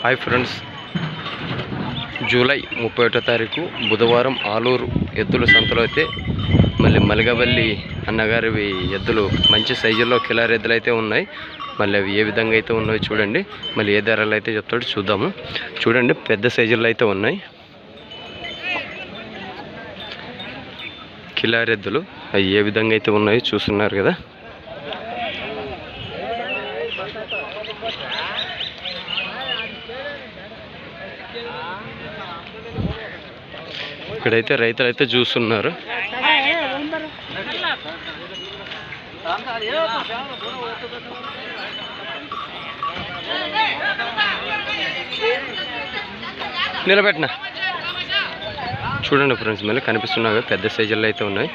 Hi friends, July 31వ తారీఖు బుధవారం ఆలూరు ఎద్దుల సంతలో అయితే మళ్ళీ మలిగవల్లి అన్నగారివి ఎద్దులు మంచి సైజుల్లో కిలార్ ఎద్దులు అయితే ఉన్నాయి. మళ్ళీ అవి ఏ విధంగా అయితే ఉన్నాయో చూడండి. మళ్ళీ ఏ ధరలు అయితే చెప్తాడో చూద్దాము. చూడండి, పెద్ద సైజుల్లో అయితే ఉన్నాయి కిలార్ ఎద్దులు. అవి ఏ విధంగా అయితే ఉన్నాయో చూస్తున్నారు కదా. ఇక్కడైతే రైతులు అయితే చూస్తున్నారు. నిలబెట్టిన చూడండి ఫ్రెండ్స్, మళ్ళీ కనిపిస్తున్నాయి పెద్ద సైజుల్లో అయితే ఉన్నాయి.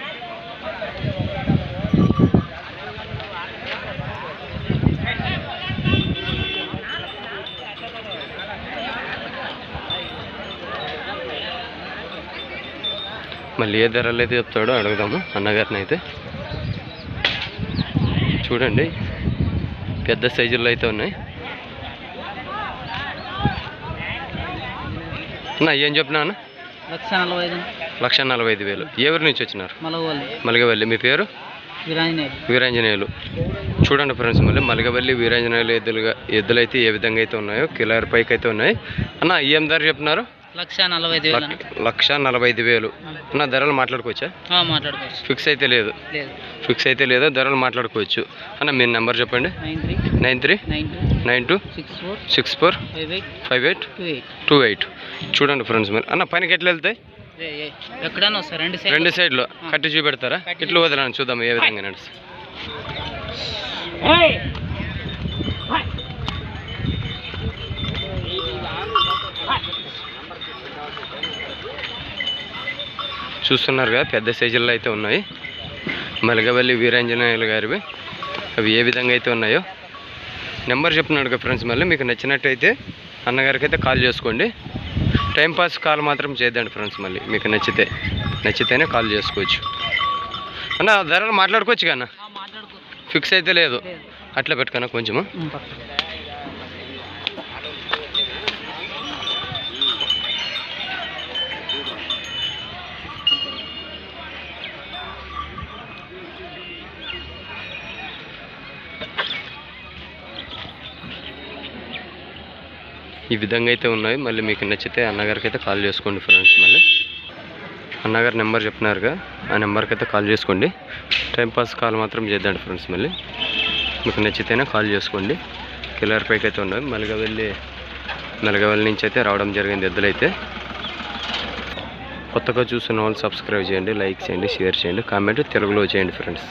మళ్ళీ ఏ ధరలు అయితే చెప్తాడో అడుగుదాము అన్నగారిని అయితే. చూడండి, పెద్ద సైజుల్లో అయితే ఉన్నాయి. అన్న ఏం చెప్పినా అన్న? 1,45,000. ఏ ఊరి నుంచి వచ్చినారు? మలిగవల్లి. మీ పేరు? వీరాంజనేయులు. చూడండి ఫ్రెండ్స్, మళ్ళీ మలిగవల్లి వీరాంజనేయులు ఎద్దులు అయితే ఏ విధంగా అయితే ఉన్నాయో కిలార్ పైకి అయితే ఉన్నాయి. అన్న ఏం ధర చెప్పినారు? 1,45,000. అన్న ధరలు మాట్లాడుకోవచ్చా? ఫిక్స్ అయితే లేదు. ఫిక్స్ అయితే లేదు, ధరలు మాట్లాడుకోవచ్చు. అన్న మీ నెంబర్ చెప్పండి. 9392645828. చూడండి ఫ్రెండ్స్, మరి అన్న పనికి ఎట్లా వెళ్తాయి? రెండు సైడ్లో కట్టి చూపెడతారా? ఇట్లా వదలని చూద్దాం ఏ విధంగా నడుస్తుంది. చూస్తున్నారు కదా, పెద్ద సైజుల్లో అయితే ఉన్నాయి మలిగవల్లి వీరాంజనేయులు గారివి. అవి ఏ విధంగా అయితే ఉన్నాయో నెంబర్ చెప్తున్నాడు కదా ఫ్రెండ్స్. మళ్ళీ మీకు నచ్చినట్టయితే అన్నగారికి అయితే కాల్ చేసుకోండి. టైంపాస్ కాల్ మాత్రం చేద్దండి ఫ్రెండ్స్. మళ్ళీ మీకు నచ్చితేనే కాల్ చేసుకోవచ్చు. అన్న ధరలు మాట్లాడుకోవచ్చు కన్నా, ఫిక్స్ అయితే లేదు. అట్లా పెట్టుకున్నా కొంచెము. ఈ విధంగా అయితే ఉన్నాయి. మళ్ళీ మీకు నచ్చితే అన్నగారికి అయితే కాల్ చేసుకోండి ఫ్రెండ్స్. మళ్ళీ అన్నగారు నెంబర్ చెప్పినారుగా, ఆ నెంబర్కి అయితే కాల్ చేసుకోండి. టైంపాస్ కాల్ మాత్రం చేద్దండి ఫ్రెండ్స్. మళ్ళీ మీకు నచ్చితేనే కాల్ చేసుకోండి. కిలార్ పైకి అయితే ఉన్నాయి. మలిగవల్లి నుంచి అయితే రావడం జరిగింది ఎద్దులు అయితే. కొత్తగా చూస్తున్న వాళ్ళు సబ్స్క్రైబ్ చేయండి, లైక్ చేయండి, షేర్ చేయండి, కామెంట్ తెలుగులో చేయండి ఫ్రెండ్స్.